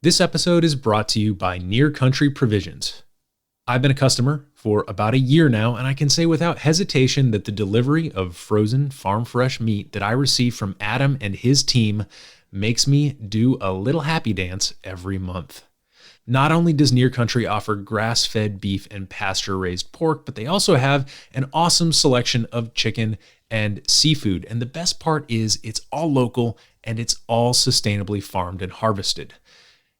This episode is brought to you by Near Country Provisions. I've been a customer for about a year now, and I can say without hesitation that the delivery of frozen farm fresh meat that I receive from Adam and his team makes me do a little happy dance every month. Not only does Near Country offer grass-fed beef and pasture-raised pork, but they also have an awesome selection of chicken and seafood. And the best part is it's all local and it's all sustainably farmed and harvested.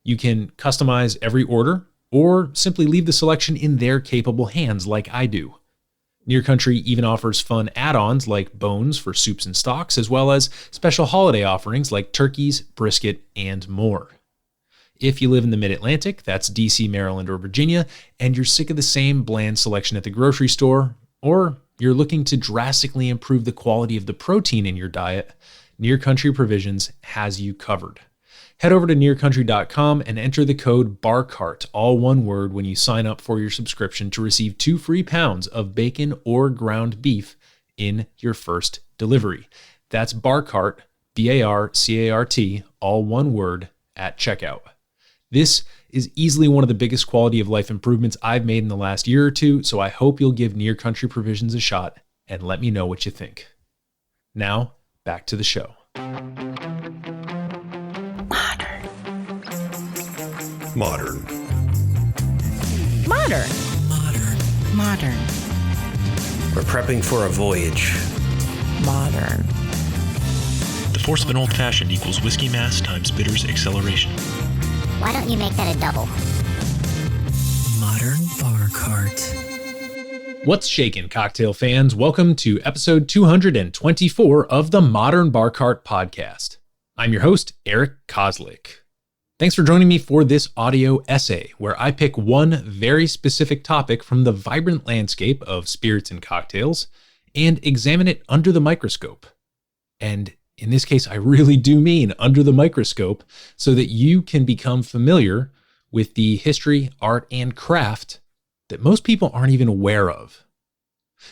You can customize every order or simply leave the selection in their capable hands like I do. Near Country even offers fun add-ons like bones for soups and stocks, as well as special holiday offerings like turkeys, brisket, and more. If you live in the Mid-Atlantic, that's DC, Maryland, or Virginia, and you're sick of the same bland selection at the grocery store, or you're looking to drastically improve the quality of the protein in your diet, Near Country Provisions has you covered. Head over to nearcountry.com and enter the code BARCART, all one word, when you sign up for your subscription to receive 2 free pounds of bacon or ground beef in your first delivery. That's BARCART, B-A-R-C-A-R-T, all one word, at checkout. This is easily one of the biggest quality of life improvements I've made in the last year or two, so I hope you'll give Near Country Provisions a shot and let me know what you think. Now, back to the show. Modern. We're prepping for a voyage. Modern. The force of an old-fashioned equals whiskey mass times bitters acceleration. Why don't you make that a double? Modern bar cart. What's shaking, cocktail fans? Welcome to episode 224 of the Modern Bar Cart podcast. I'm your host, Eric Kozlik. Thanks for joining me for this audio essay, where I pick one very specific topic from the vibrant landscape of spirits and cocktails and examine it under the microscope. And in this case, I really do mean under the microscope, so that you can become familiar with the history, art, and craft that most people aren't even aware of.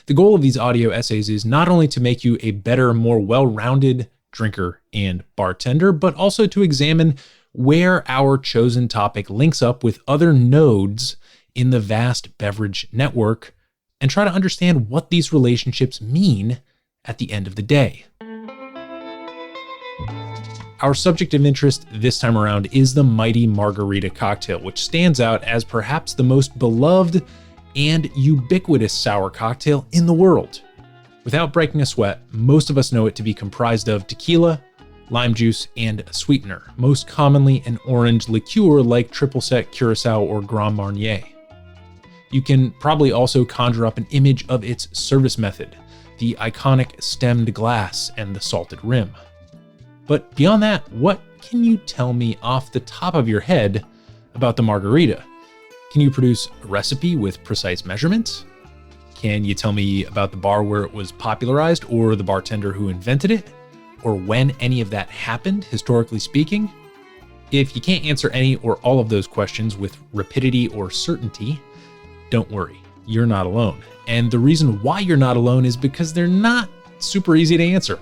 The goal of these audio essays is not only to make you a better, more well-rounded drinker and bartender, but also to examine where our chosen topic links up with other nodes in the vast beverage network and try to understand what these relationships mean at the end of the day. Our subject of interest this time around is the mighty Margarita Cocktail, which stands out as perhaps the most beloved and ubiquitous sour cocktail in the world. Without breaking a sweat, most of us know it to be comprised of tequila, lime juice, and a sweetener, most commonly an orange liqueur like Triple Sec, Curacao, or Grand Marnier. You can probably also conjure up an image of its service method, the iconic stemmed glass and the salted rim. But beyond that, what can you tell me off the top of your head about the margarita? Can you produce a recipe with precise measurements? Can you tell me about the bar where it was popularized, or the bartender who invented it? Or when any of that happened, historically speaking? If you can't answer any or all of those questions with rapidity or certainty, don't worry, you're not alone. And the reason why you're not alone is because they're not super easy to answer.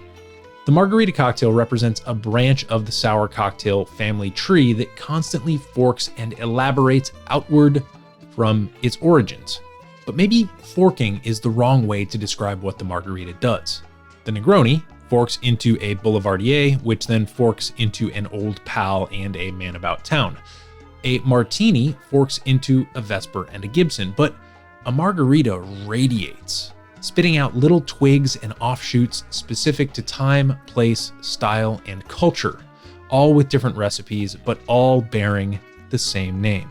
The Margarita Cocktail represents a branch of the sour cocktail family tree that constantly forks and elaborates outward from its origins. But maybe forking is the wrong way to describe what the margarita does. The Negroni forks into a Boulevardier, which then forks into an Old Pal and a Man About Town. A Martini forks into a Vesper and a Gibson, but a margarita radiates, spitting out little twigs and offshoots specific to time, place, style, and culture, all with different recipes, but all bearing the same name.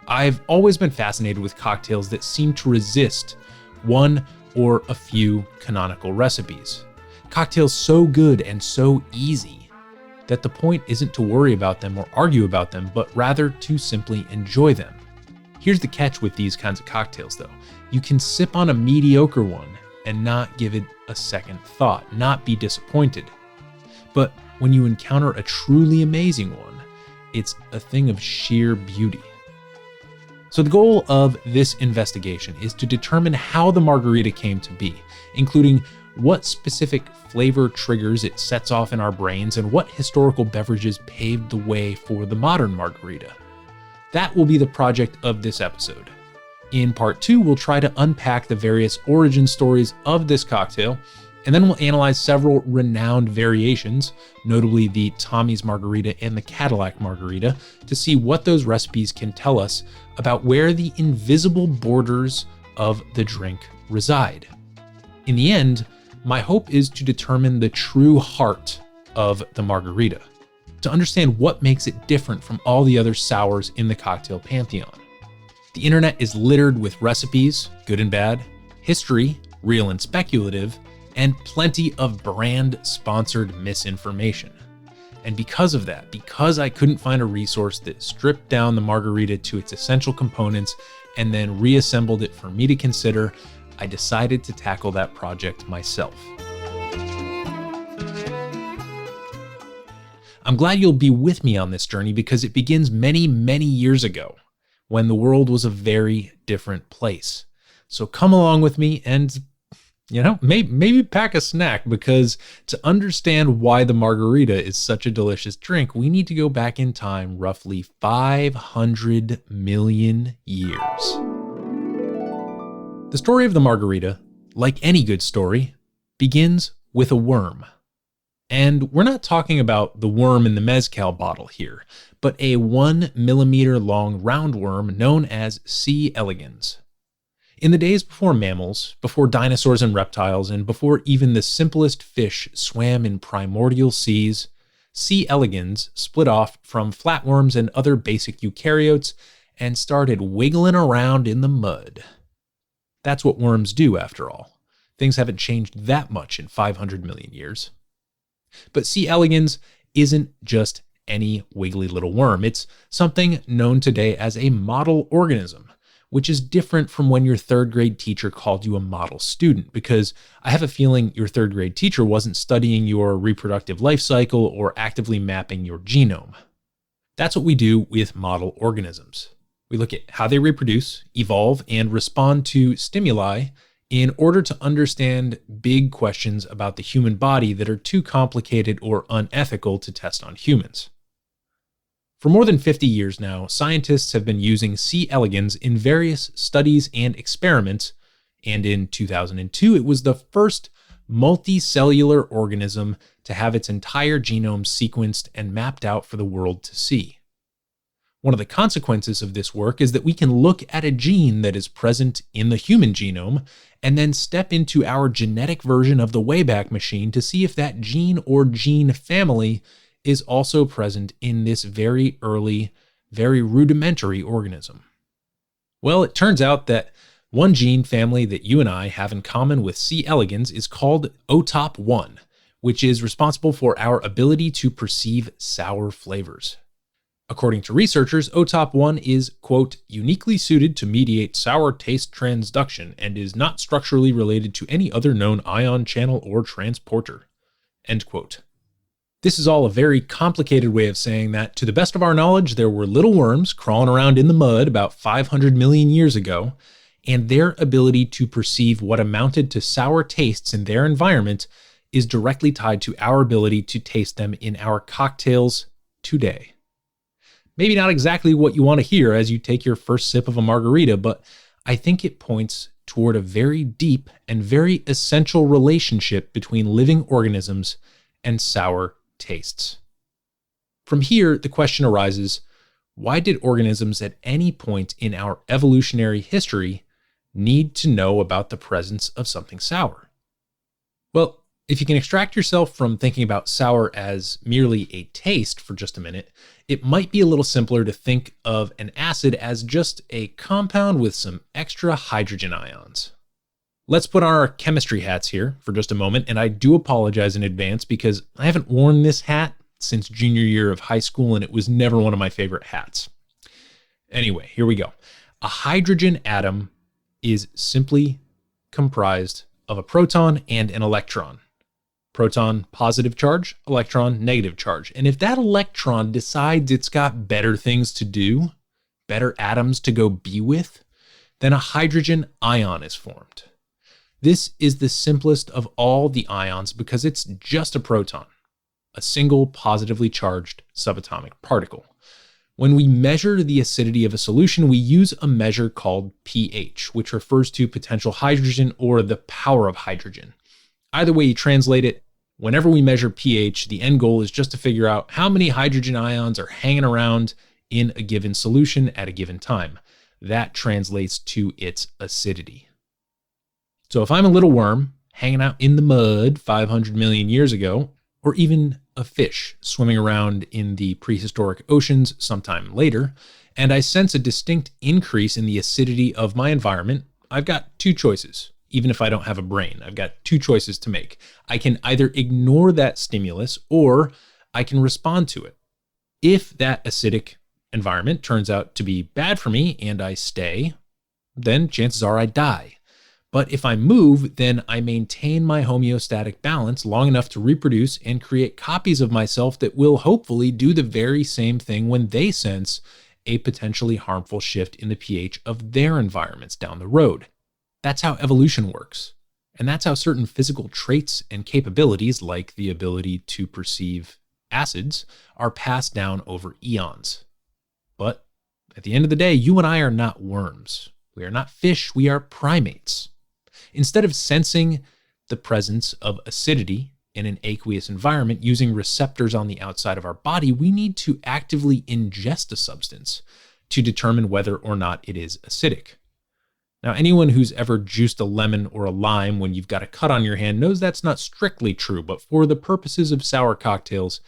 I've always been fascinated with cocktails that seem to resist one or a few canonical recipes. Cocktails so good and so easy that the point isn't to worry about them or argue about them, but rather to simply enjoy them. Here's the catch with these kinds of cocktails though. You can sip on a mediocre one and not give it a second thought, not be disappointed. But when you encounter a truly amazing one, it's a thing of sheer beauty. So the goal of this investigation is to determine how the margarita came to be, including what specific flavor triggers it sets off in our brains, and what historical beverages paved the way for the modern margarita. That will be the project of this episode. In part 2, we'll try to unpack the various origin stories of this cocktail, and then we'll analyze several renowned variations, notably the Tommy's Margarita and the Cadillac Margarita, to see what those recipes can tell us about where the invisible borders of the drink reside. In the end, my hope is to determine the true heart of the margarita, to understand what makes it different from all the other sours in the cocktail pantheon. The internet is littered with recipes, good and bad, history, real and speculative, and plenty of brand-sponsored misinformation. And because of that, because I couldn't find a resource that stripped down the margarita to its essential components and then reassembled it for me to consider, I decided to tackle that project myself. I'm glad you'll be with me on this journey because it begins many, many years ago when the world was a very different place. So come along with me and, maybe pack a snack, because to understand why the margarita is such a delicious drink, we need to go back in time roughly 500 million years. The story of the margarita, like any good story, begins with a worm. And we're not talking about the worm in the mezcal bottle here, but a 1 millimeter long roundworm known as C. elegans. In the days before mammals, before dinosaurs and reptiles, and before even the simplest fish swam in primordial seas, C. elegans split off from flatworms and other basic eukaryotes and started wiggling around in the mud. That's what worms do, after all. Things haven't changed that much in 500 million years. But C. elegans isn't just any wiggly little worm. It's something known today as a model organism, which is different from when your third grade teacher called you a model student, because I have a feeling your third grade teacher wasn't studying your reproductive life cycle or actively mapping your genome. That's what we do with model organisms. We look at how they reproduce, evolve, and respond to stimuli in order to understand big questions about the human body that are too complicated or unethical to test on humans. For more than 50 years now, scientists have been using C. elegans in various studies and experiments, and in 2002, it was the first multicellular organism to have its entire genome sequenced and mapped out for the world to see. One of the consequences of this work is that we can look at a gene that is present in the human genome and then step into our genetic version of the Wayback Machine to see if that gene or gene family is also present in this very early, very rudimentary organism. Well, it turns out that one gene family that you and I have in common with C. elegans is called OTOP1, which is responsible for our ability to perceive sour flavors. According to researchers, OTOP1 is, quote, uniquely suited to mediate sour taste transduction and is not structurally related to any other known ion channel or transporter, end quote. This is all a very complicated way of saying that, to the best of our knowledge, there were little worms crawling around in the mud about 500 million years ago, and their ability to perceive what amounted to sour tastes in their environment is directly tied to our ability to taste them in our cocktails today. Maybe not exactly what you want to hear as you take your first sip of a margarita, but I think it points toward a very deep and very essential relationship between living organisms and sour tastes. From here, the question arises, why did organisms at any point in our evolutionary history need to know about the presence of something sour? Well, if you can extract yourself from thinking about sour as merely a taste for just a minute, it might be a little simpler to think of an acid as just a compound with some extra hydrogen ions. Let's put on our chemistry hats here for just a moment, and I do apologize in advance because I haven't worn this hat since junior year of high school, and it was never one of my favorite hats. Anyway, here we go. A hydrogen atom is simply comprised of a proton and an electron. Proton, positive charge, electron, negative charge. And if that electron decides it's got better things to do, better atoms to go be with, then a hydrogen ion is formed. This is the simplest of all the ions because it's just a proton, a single positively charged subatomic particle. When we measure the acidity of a solution, we use a measure called pH, which refers to potential hydrogen or the power of hydrogen. Either way you translate it, whenever we measure pH, the end goal is just to figure out how many hydrogen ions are hanging around in a given solution at a given time. That translates to its acidity. So if I'm a little worm hanging out in the mud 500 million years ago, or even a fish swimming around in the prehistoric oceans sometime later, and I sense a distinct increase in the acidity of my environment, I've got two choices. Even if I don't have a brain, I've got two choices to make. I can either ignore that stimulus or I can respond to it. If that acidic environment turns out to be bad for me and I stay, then chances are I die. But if I move, then I maintain my homeostatic balance long enough to reproduce and create copies of myself that will hopefully do the very same thing when they sense a potentially harmful shift in the pH of their environments down the road. That's how evolution works. And that's how certain physical traits and capabilities, like the ability to perceive acids, are passed down over eons. But at the end of the day, you and I are not worms. We are not fish, we are primates. Instead of sensing the presence of acidity in an aqueous environment using receptors on the outside of our body, we need to actively ingest a substance to determine whether or not it is acidic. Now, anyone who's ever juiced a lemon or a lime when you've got a cut on your hand knows that's not strictly true, but for the purposes of sour cocktails,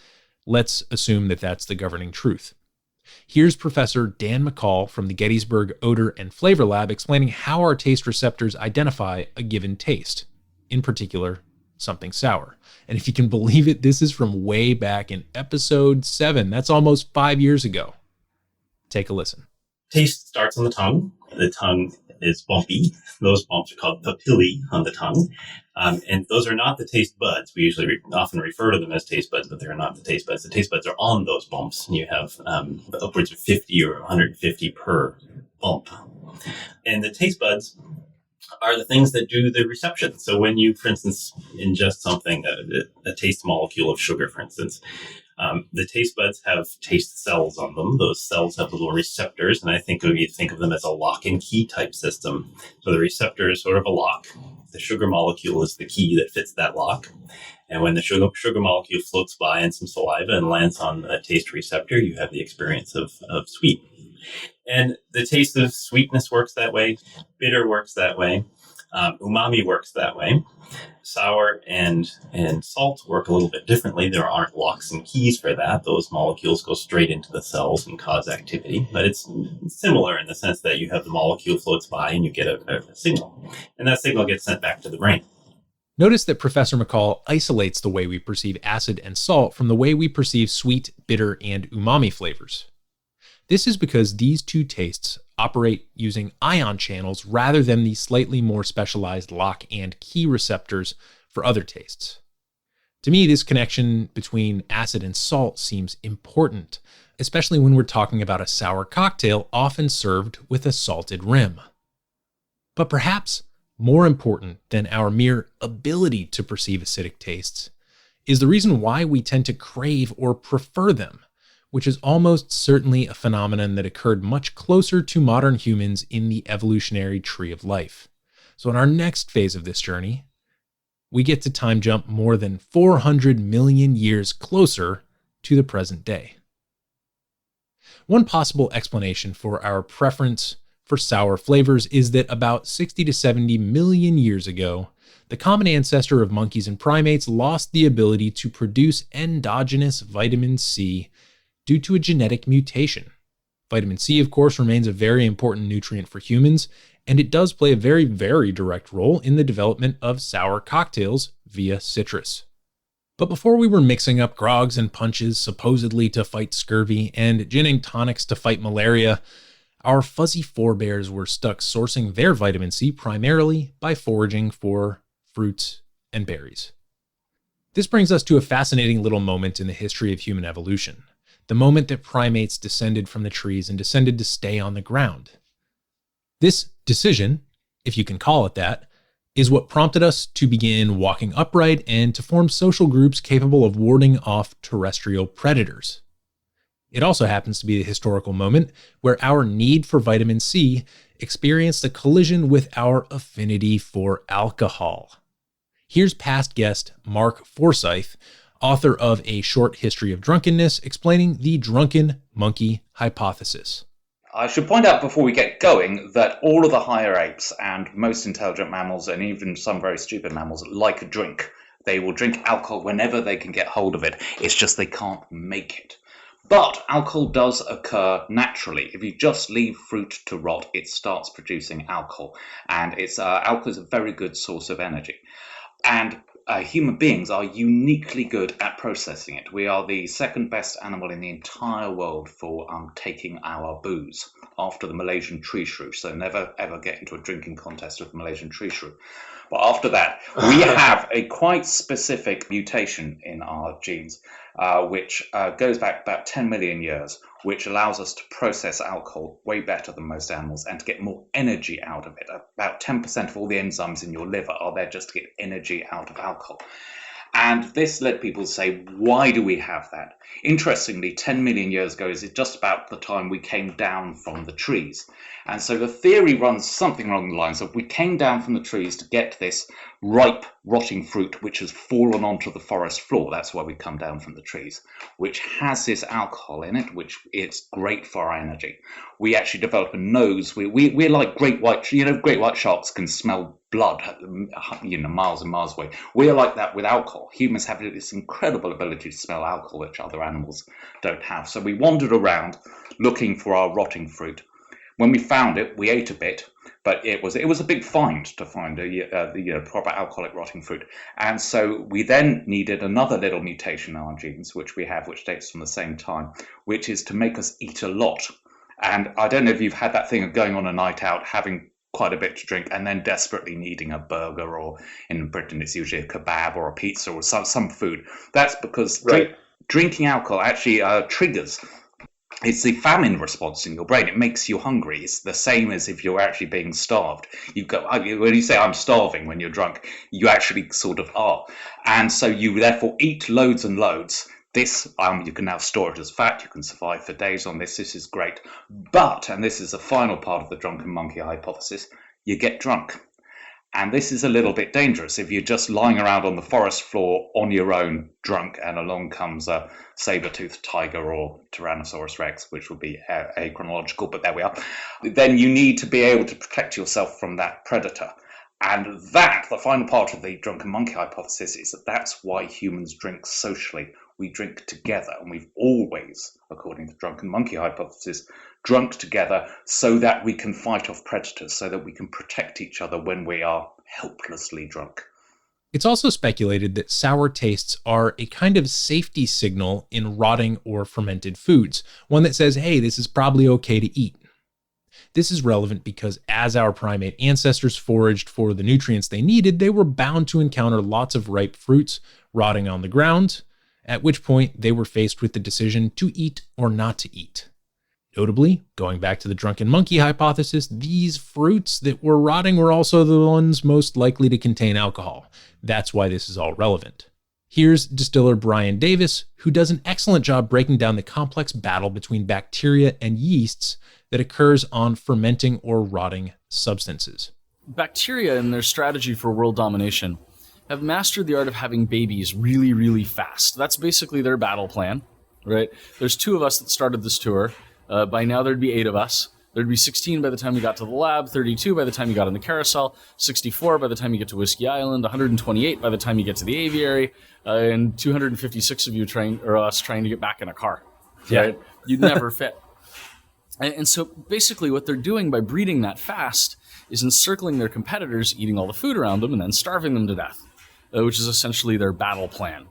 let's assume that that's the governing truth. Here's Professor Dan McCall from the Gettysburg Odor and Flavor Lab explaining how our taste receptors identify a given taste, in particular, something sour. And if you can believe it, this is from way back in episode 7. That's almost 5 years ago. Take a listen. Taste starts on the tongue. The tongue is bumpy. Those bumps are called papillae on the tongue. And those are not the taste buds. We usually often refer to them as taste buds, but they're not the taste buds. The taste buds are on those bumps. And you have upwards of 50 or 150 per bump. And the taste buds are the things that do the reception. So when you, for instance, ingest something, a taste molecule of sugar, for instance, the taste buds have taste cells on them. Those cells have little receptors, and I think you think of them as a lock and key type system. So the receptor is sort of a lock. The sugar molecule is the key that fits that lock. And when the sugar molecule floats by in some saliva and lands on a taste receptor, you have the experience of sweet. And the taste of sweetness works that way. Bitter works that way. Umami works that way. Sour and salt work a little bit differently. There aren't locks and keys for that. Those molecules go straight into the cells and cause activity. But it's similar in the sense that you have the molecule floats by and you get a signal. And that signal gets sent back to the brain. Notice that Professor McCall isolates the way we perceive acid and salt from the way we perceive sweet, bitter, and umami flavors. This is because these two tastes operate using ion channels rather than the slightly more specialized lock and key receptors for other tastes. To me, this connection between acid and salt seems important, especially when we're talking about a sour cocktail often served with a salted rim. But perhaps more important than our mere ability to perceive acidic tastes is the reason why we tend to crave or prefer them, which is almost certainly a phenomenon that occurred much closer to modern humans in the evolutionary tree of life. So in our next phase of this journey, we get to time jump more than 400 million years closer to the present day. One possible explanation for our preference for sour flavors is that about 60 to 70 million years ago, the common ancestor of monkeys and primates lost the ability to produce endogenous vitamin C due to a genetic mutation. Vitamin C, of course, remains a very important nutrient for humans, and it does play a very, very direct role in the development of sour cocktails via citrus. But before we were mixing up grogs and punches supposedly to fight scurvy and gin and tonics to fight malaria, our fuzzy forebears were stuck sourcing their vitamin C primarily by foraging for fruits and berries. This brings us to a fascinating little moment in the history of human evolution, the moment that primates descended from the trees and descended to stay on the ground. This decision, if you can call it that, is what prompted us to begin walking upright and to form social groups capable of warding off terrestrial predators. It also happens to be the historical moment where our need for vitamin C experienced a collision with our affinity for alcohol. Here's past guest Mark Forsythe, author of A Short History of Drunkenness, explaining the drunken monkey hypothesis. I should point out before we get going that all of the higher apes and most intelligent mammals, and even some very stupid mammals, like a drink. They will drink alcohol whenever they can get hold of it. It's just they can't make it. But alcohol does occur naturally. If you just leave fruit to rot, it starts producing alcohol. And alcohol is a very good source of energy. And human beings are uniquely good at processing it. We are the second best animal in the entire world for taking our booze after the Malaysian tree shrew. So never ever get into a drinking contest with the Malaysian tree shrew. But after that, we have a quite specific mutation in our genes, which goes back about 10 million years, which allows us to process alcohol way better than most animals and to get more energy out of it. About 10% of all the enzymes in your liver are there just to get energy out of alcohol. And this led people to say, why do we have that? Interestingly, 10 million years ago is just about the time we came down from the trees. And so the theory runs something along the lines of we came down from the trees to get this ripe, rotting fruit which has fallen onto the forest floor. That's why we come down from the trees, which has this alcohol in it, which is great for our energy. We actually develop a nose. We're like great white sharks can smell blood, miles and miles away. We're like that with alcohol. Humans have this incredible ability to smell alcohol, which other animals don't have. So we wandered around looking for our rotting fruit. When we found it, we ate a bit, but it was a big find to find a proper alcoholic rotting fruit. And so we then needed another little mutation in our genes, which we have, which dates from the same time, which is to make us eat a lot. And I don't know if you've had that thing of going on a night out, having quite a bit to drink, and then desperately needing a burger, or in Britain it's usually a kebab or a pizza or some food. That's because drinking alcohol actually triggers. It's the famine response in your brain. It makes you hungry. It's the same as if you're actually being starved. When you say I'm starving when you're drunk, you actually sort of are. And so you therefore eat loads and loads. This, you can now store it as fat. You can survive for days on this. This is great. But, and this is the final part of the drunken monkey hypothesis, you get drunk. And this is a little bit dangerous. If you're just lying around on the forest floor on your own, drunk, and along comes a saber-toothed tiger or Tyrannosaurus Rex, which would be achronological, but there we are, then you need to be able to protect yourself from that predator. And that, the final part of the drunken monkey hypothesis, is that that's why humans drink socially. We drink together, and we've always, according to the drunken monkey hypothesis, drunk together so that we can fight off predators, so that we can protect each other when we are helplessly drunk. It's also speculated that sour tastes are a kind of safety signal in rotting or fermented foods, one that says, hey, this is probably okay to eat. This is relevant because as our primate ancestors foraged for the nutrients they needed, they were bound to encounter lots of ripe fruits rotting on the ground, at which point they were faced with the decision to eat or not to eat. Notably, going back to the drunken monkey hypothesis, these fruits that were rotting were also the ones most likely to contain alcohol. That's why this is all relevant. Here's distiller Brian Davis, who does an excellent job breaking down the complex battle between bacteria and yeasts that occurs on fermenting or rotting substances. Bacteria, in their strategy for world domination, have mastered the art of having babies really, really fast. That's basically their battle plan, right? There's 2 of us that started this tour. By now there'd be 8 of us. There'd be 16 by the time we got to the lab, 32 by the time you got on the carousel, 64 by the time you get to Whiskey Island, 128 by the time you get to the aviary, and 256 of you trying to get back in a car. Right? You'd never fit. And so basically what they're doing by breeding that fast is encircling their competitors, eating all the food around them, and then starving them to death, which is essentially their battle plan.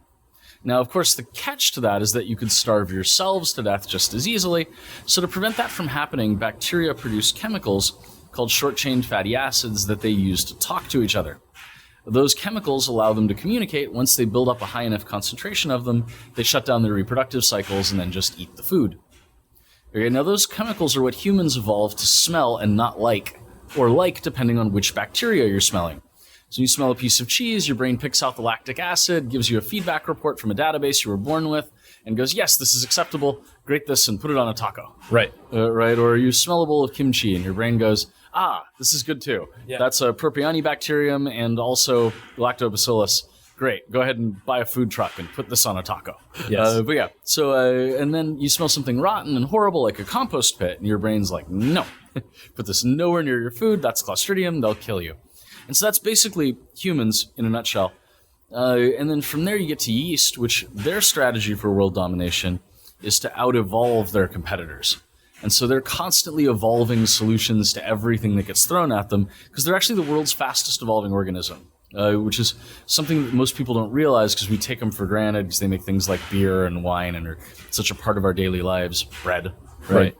Now, of course, the catch to that is that you could starve yourselves to death just as easily. So to prevent that from happening, bacteria produce chemicals called short-chain fatty acids that they use to talk to each other. Those chemicals allow them to communicate. Once they build up a high enough concentration of them, they shut down their reproductive cycles and then just eat the food. Okay, now those chemicals are what humans evolved to smell and not like, or like depending on which bacteria you're smelling. So you smell a piece of cheese, your brain picks out the lactic acid, gives you a feedback report from a database you were born with, and goes, yes, this is acceptable, grate this and put it on a taco. Right. Right? Or you smell a bowl of kimchi and your brain goes, this is good too. Yeah. That's a Propionibacterium and also lactobacillus. Great. Go ahead and buy a food truck and put this on a taco. Yes. But yeah. So, and then you smell something rotten and horrible like a compost pit, and your brain's like, no, put this nowhere near your food. That's Clostridium. They'll kill you. And so that's basically humans in a nutshell. And then from there you get to yeast, which their strategy for world domination is to out-evolve their competitors. And so they're constantly evolving solutions to everything that gets thrown at them because they're actually the world's fastest evolving organism, which is something that most people don't realize because we take them for granted because they make things like beer and wine and are such a part of our daily lives, bread. Right.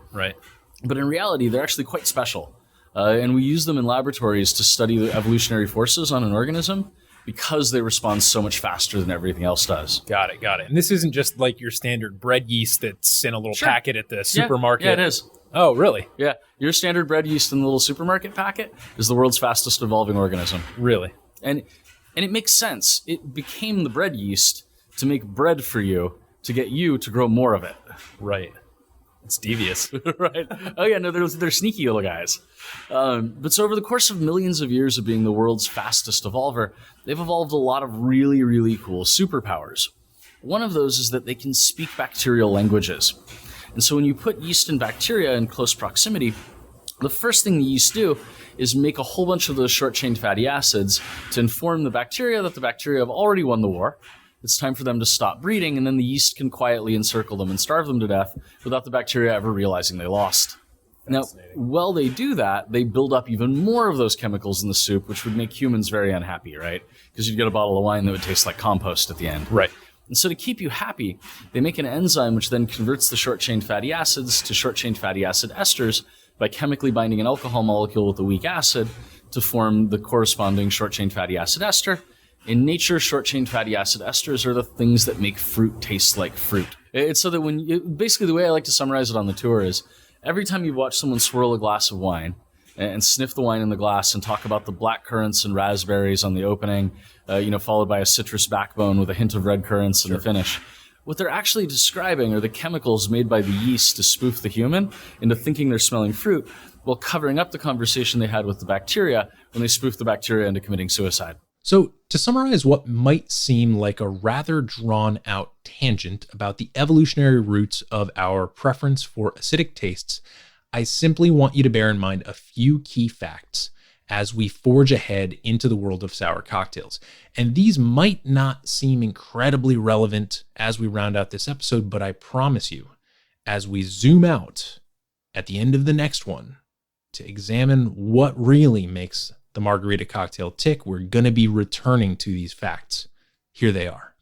But in reality, they're actually quite special. And we use them in laboratories to study the evolutionary forces on an organism because they respond so much faster than everything else does. Got it. And this isn't just like your standard bread yeast that's in a little packet at the supermarket. Yeah, it is. Oh, really? Yeah. Your standard bread yeast in the little supermarket packet is the world's fastest evolving organism. Really? And it makes sense. It became the bread yeast to make bread for you, to get you to grow more of it. Right. It's devious. Right. Oh, yeah, no, they're sneaky little guys. But so over the course of millions of years of being the world's fastest evolver, they've evolved a lot of really, really cool superpowers. One of those is that they can speak bacterial languages. And so when you put yeast and bacteria in close proximity, the first thing the yeast do is make a whole bunch of those short-chain fatty acids to inform the bacteria that the bacteria have already won the war. It's time for them to stop breeding, and then the yeast can quietly encircle them and starve them to death without the bacteria ever realizing they lost. Now, while they do that, they build up even more of those chemicals in the soup, which would make humans very unhappy, right? Because you'd get a bottle of wine that would taste like compost at the end. Right. And so to keep you happy, they make an enzyme which then converts the short-chain fatty acids to short-chain fatty acid esters by chemically binding an alcohol molecule with a weak acid to form the corresponding short-chain fatty acid ester. In nature, short-chain fatty acid esters are the things that make fruit taste like fruit. It's so that basically the way I like to summarize it on the tour is every time you watch someone swirl a glass of wine and sniff the wine in the glass and talk about the black currants and raspberries on the opening, followed by a citrus backbone with a hint of red currants in the finish, what they're actually describing are the chemicals made by the yeast to spoof the human into thinking they're smelling fruit while covering up the conversation they had with the bacteria when they spoof the bacteria into committing suicide. So, to summarize what might seem like a rather drawn-out tangent about the evolutionary roots of our preference for acidic tastes, I simply want you to bear in mind a few key facts as we forge ahead into the world of sour cocktails. And these might not seem incredibly relevant as we round out this episode, but I promise you, as we zoom out at the end of the next one to examine what really makes the Margarita Cocktail tick, we're going to be returning to these facts. Here they are.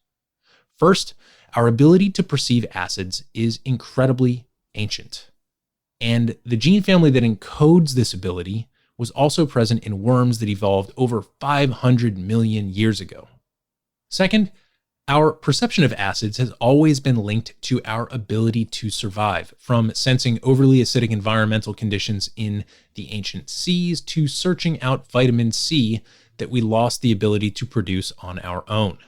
First, our ability to perceive acids is incredibly ancient. And the gene family that encodes this ability was also present in worms that evolved over 500 million years ago. Second, our perception of acids has always been linked to our ability to survive, from sensing overly acidic environmental conditions in the ancient seas to searching out vitamin C that we lost the ability to produce on our own.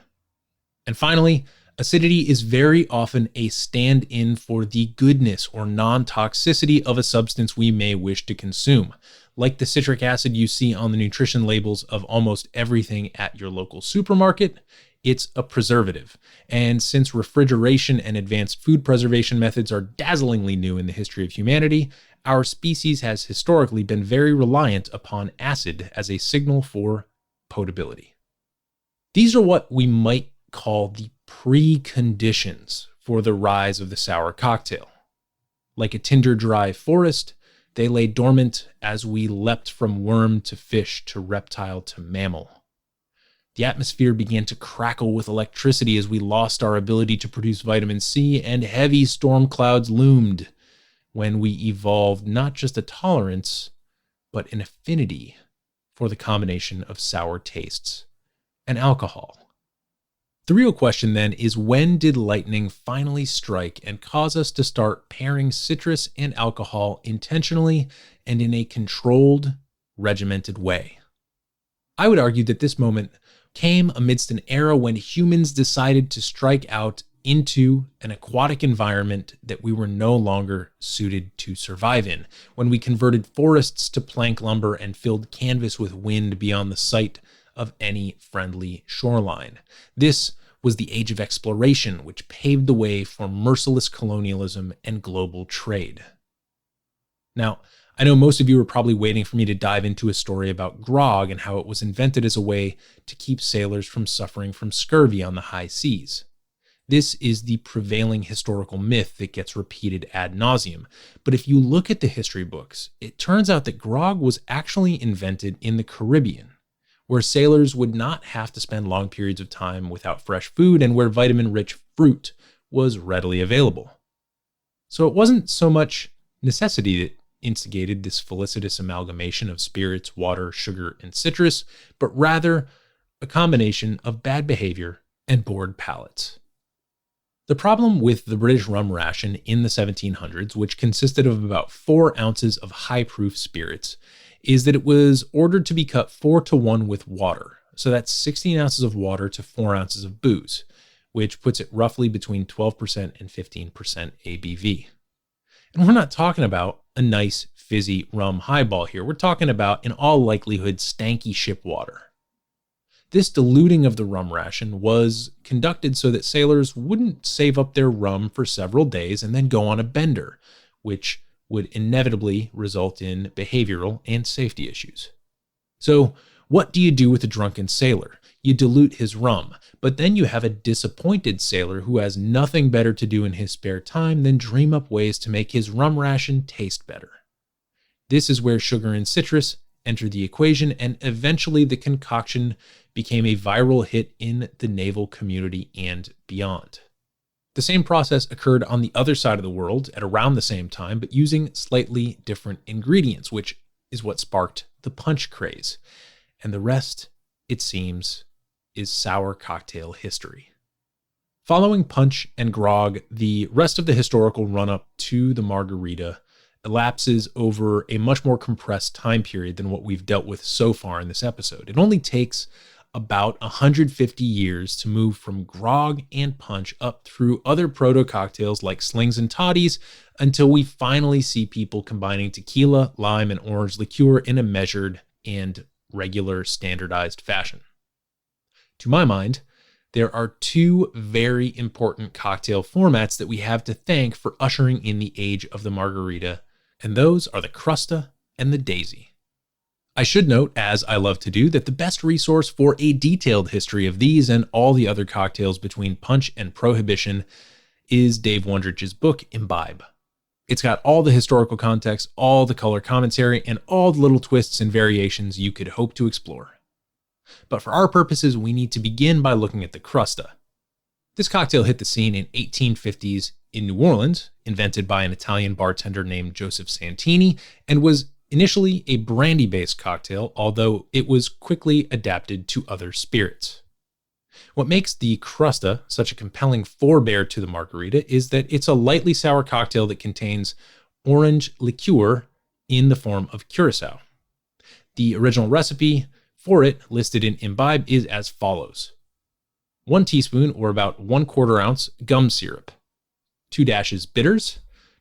And finally, acidity is very often a stand-in for the goodness or non-toxicity of a substance we may wish to consume. Like the citric acid you see on the nutrition labels of almost everything at your local supermarket, it's a preservative. And since refrigeration and advanced food preservation methods are dazzlingly new in the history of humanity, our species has historically been very reliant upon acid as a signal for potability. These are what we might call the preconditions for the rise of the sour cocktail. Like a tinder-dry forest, they lay dormant as we leapt from worm to fish to reptile to mammal. The atmosphere began to crackle with electricity as we lost our ability to produce vitamin C, and heavy storm clouds loomed when we evolved not just a tolerance, but an affinity for the combination of sour tastes and alcohol. The real question then is, when did lightning finally strike and cause us to start pairing citrus and alcohol intentionally and in a controlled, regimented way? I would argue that this moment came amidst an era when humans decided to strike out into an aquatic environment that we were no longer suited to survive in, when we converted forests to plank lumber and filled canvas with wind beyond the sight of any friendly shoreline. This was the age of exploration, which paved the way for merciless colonialism and global trade. Now, I know most of you are probably waiting for me to dive into a story about grog and how it was invented as a way to keep sailors from suffering from scurvy on the high seas. This is the prevailing historical myth that gets repeated ad nauseum. But if you look at the history books, it turns out that grog was actually invented in the Caribbean, where sailors would not have to spend long periods of time without fresh food and where vitamin-rich fruit was readily available. So it wasn't so much necessity that instigated this felicitous amalgamation of spirits, water, sugar, and citrus, but rather a combination of bad behavior and bored palates. The problem with the British rum ration in the 1700s, which consisted of about 4 ounces of high-proof spirits, is that it was ordered to be cut 4-to-1 with water. So that's 16 ounces of water to 4 ounces of booze, which puts it roughly between 12% and 15% ABV. And we're not talking about a nice, fizzy rum highball here. We're talking about, in all likelihood, stanky ship water. This diluting of the rum ration was conducted so that sailors wouldn't save up their rum for several days and then go on a bender, which would inevitably result in behavioral and safety issues. So, what do you do with a drunken sailor? You dilute his rum, but then you have a disappointed sailor who has nothing better to do in his spare time than dream up ways to make his rum ration taste better. This is where sugar and citrus enter the equation, and eventually the concoction became a viral hit in the naval community and beyond. The same process occurred on the other side of the world at around the same time, but using slightly different ingredients, which is what sparked the punch craze. And the rest, it seems, is sour cocktail history. Following punch and grog, the rest of the historical run-up to the margarita elapses over a much more compressed time period than what we've dealt with so far in this episode. It only takes about 150 years to move from grog and punch up through other proto-cocktails like slings and toddies until we finally see people combining tequila, lime, and orange liqueur in a measured and regular standardized fashion. To my mind, there are 2 very important cocktail formats that we have to thank for ushering in the age of the margarita, and those are the Crusta and the Daisy. I should note, as I love to do, that the best resource for a detailed history of these and all the other cocktails between punch and prohibition is Dave Wondrich's book, Imbibe. It's got all the historical context, all the color commentary, and all the little twists and variations you could hope to explore. But for our purposes, we need to begin by looking at the Crusta. This cocktail hit the scene in 1850s in New Orleans, invented by an Italian bartender named Joseph Santini, and was initially a brandy-based cocktail, although it was quickly adapted to other spirits. What makes the Crusta such a compelling forebear to the margarita is that it's a lightly sour cocktail that contains orange liqueur in the form of curacao. The original recipe for it, listed in Imbibe, is as follows: 1 teaspoon, or about 1/4 ounce, gum syrup, 2 dashes bitters,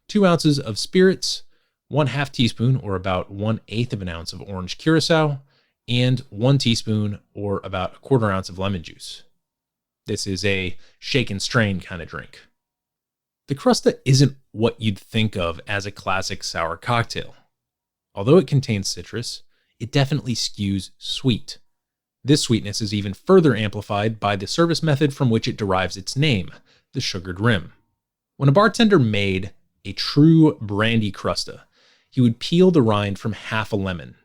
2 ounces of spirits, 1/2 teaspoon, or about 1/8 of an ounce of orange curacao, and 1 teaspoon, or about 1/4 ounce of lemon juice. This is a shake and strain kind of drink. The Crusta isn't what you'd think of as a classic sour cocktail. Although it contains citrus, it definitely skews sweet. This sweetness is even further amplified by the service method from which it derives its name, the sugared rim. When a bartender made a true Brandy Crusta, he would peel the rind from half a lemon,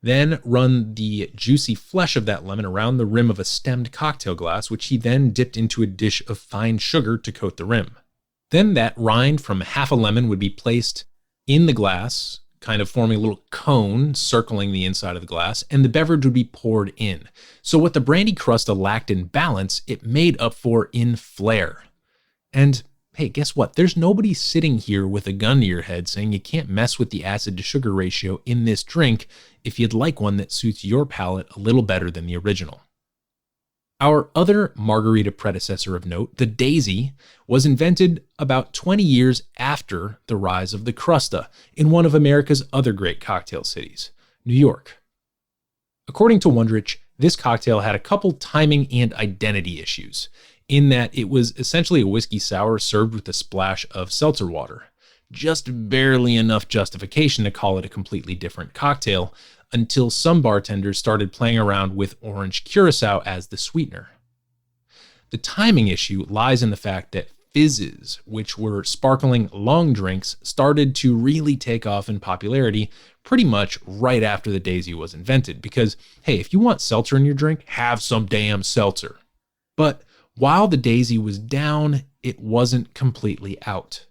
then run the juicy flesh of that lemon around the rim of a stemmed cocktail glass, which he then dipped into a dish of fine sugar to coat the rim. Then that rind from half a lemon would be placed in the glass, kind of forming a little cone circling the inside of the glass, and the beverage would be poured in. So what the Brandy Crusta lacked in balance, it made up for in flair. And hey, guess what? There's nobody sitting here with a gun to your head saying you can't mess with the acid to sugar ratio in this drink if you'd like one that suits your palate a little better than the original. Our other margarita predecessor of note, the Daisy, was invented about 20 years after the rise of the Crusta in one of America's other great cocktail cities, New York. According to Wondrich, this cocktail had a couple timing and identity issues, in that it was essentially a whiskey sour served with a splash of seltzer water. Just barely enough justification to call it a completely different cocktail, until some bartenders started playing around with orange curacao as the sweetener. The timing issue lies in the fact that fizzes, which were sparkling long drinks, started to really take off in popularity pretty much right after the Daisy was invented, because, hey, if you want seltzer in your drink, have some damn seltzer. But while the Daisy was down, it wasn't completely out.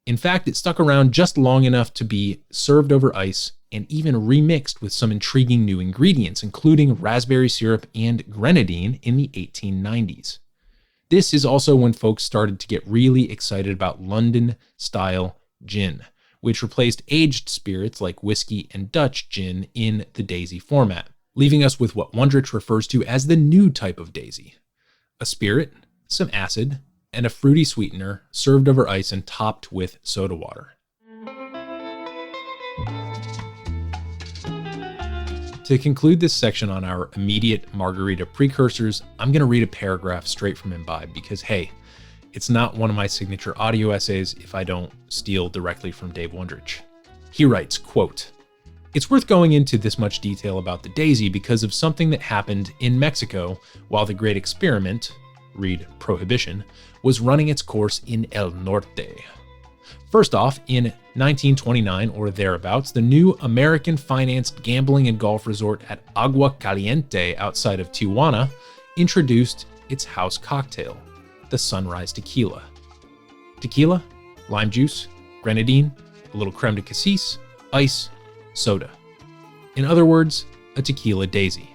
In fact, it stuck around just long enough to be served over ice and even remixed with some intriguing new ingredients, including raspberry syrup and grenadine in the 1890s. This is also when folks started to get really excited about London-style gin, which replaced aged spirits like whiskey and Dutch gin in the Daisy format, leaving us with what Wondrich refers to as the new type of Daisy. A spirit, some acid, and a fruity sweetener served over ice and topped with soda water. To conclude this section on our immediate margarita precursors, I'm going to read a paragraph straight from Imbibe because, hey, it's not one of my signature audio essays if I don't steal directly from Dave Wondrich. He writes, quote, "It's worth going into this much detail about the Daisy because of something that happened in Mexico while the Great Experiment, read Prohibition, was running its course in El Norte. First off, in 1929 or thereabouts, the new American-financed gambling and golf resort at Agua Caliente outside of Tijuana introduced its house cocktail, the Sunrise Tequila. Tequila, lime juice, grenadine, a little creme de cassis, ice, soda. In other words, a tequila Daisy.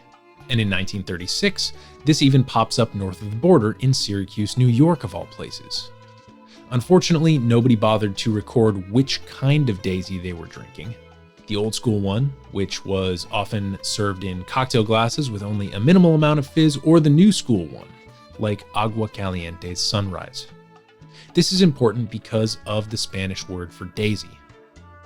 And in 1936, this even pops up north of the border in Syracuse, New York of all places. Unfortunately, nobody bothered to record which kind of Daisy they were drinking. The old school one, which was often served in cocktail glasses with only a minimal amount of fizz, or the new school one, like Agua Caliente's Sunrise. This is important because of the Spanish word for Daisy.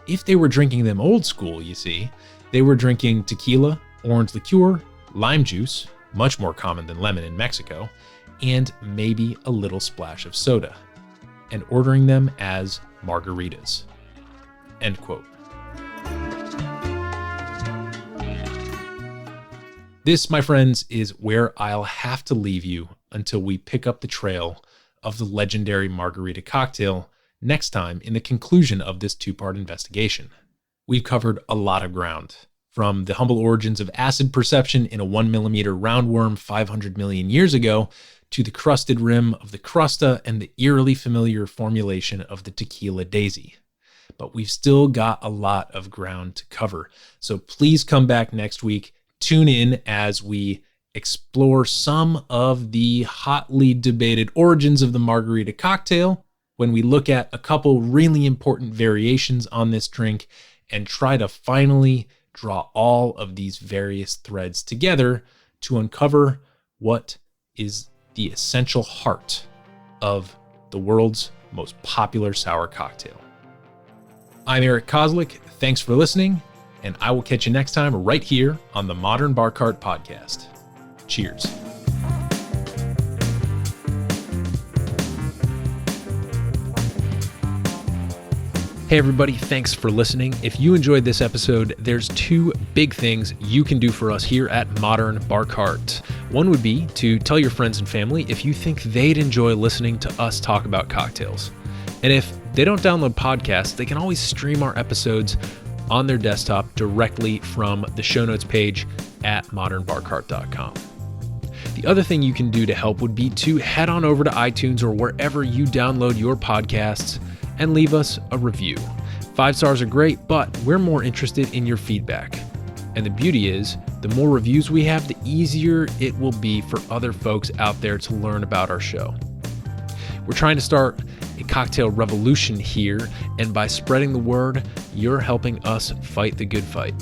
If they were drinking them old school, you see, they were drinking tequila, orange liqueur, lime juice, much more common than lemon in Mexico, and maybe a little splash of soda, and ordering them as margaritas." End quote. This, my friends, is where I'll have to leave you until we pick up the trail of the legendary Margarita Cocktail next time in the conclusion of this two-part investigation. We've covered a lot of ground, from the humble origins of acid perception in a 1mm roundworm 500 million years ago, to the crusted rim of the Crusta and the eerily familiar formulation of the Tequila Daisy. But we've still got a lot of ground to cover, so please come back next week. Tune in as we explore some of the hotly debated origins of the Margarita Cocktail, when we look at a couple really important variations on this drink and try to finally draw all of these various threads together to uncover what is the essential heart of the world's most popular sour cocktail. I'm Eric Kozlik. Thanks for listening, and I will catch you next time right here on the Modern Bar Cart Podcast. Cheers. Hey everybody, thanks for listening. If you enjoyed this episode, there's two big things you can do for us here at Modern Bar Cart. One would be to tell your friends and family if you think they'd enjoy listening to us talk about cocktails. And if they don't download podcasts, they can always stream our episodes on their desktop directly from the show notes page at modernbarcart.com. The other thing you can do to help would be to head on over to iTunes or wherever you download your podcasts and leave us a review. 5 stars are great, but we're more interested in your feedback. And the beauty is, the more reviews we have, the easier it will be for other folks out there to learn about our show. We're trying to start a cocktail revolution here, and by spreading the word, you're helping us fight the good fight.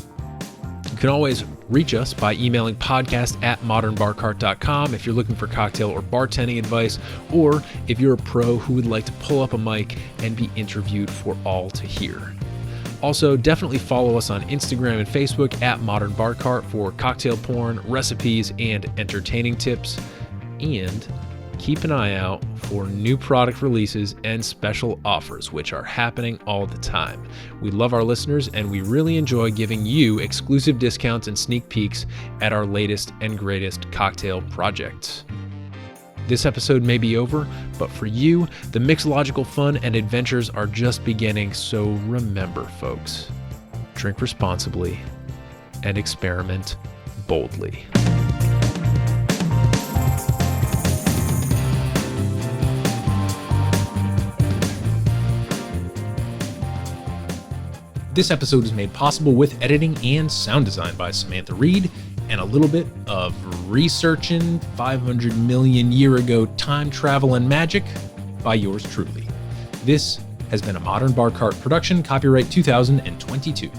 You can always reach us by emailing podcast@modernbarcart.com if you're looking for cocktail or bartending advice, or if you're a pro who would like to pull up a mic and be interviewed for all to hear. Also, definitely follow us on Instagram and Facebook @modernbarcart for cocktail porn, recipes, and entertaining tips. And keep an eye out for new product releases and special offers, which are happening all the time. We love our listeners, and we really enjoy giving you exclusive discounts and sneak peeks at our latest and greatest cocktail projects. This episode may be over, but for you, the mixological fun and adventures are just beginning, so remember, folks, drink responsibly and experiment boldly. This episode is made possible with editing and sound design by Samantha Reed, and a little bit of researching 500 million year ago time travel and magic by yours truly. This has been a Modern Bar Cart production, copyright 2022.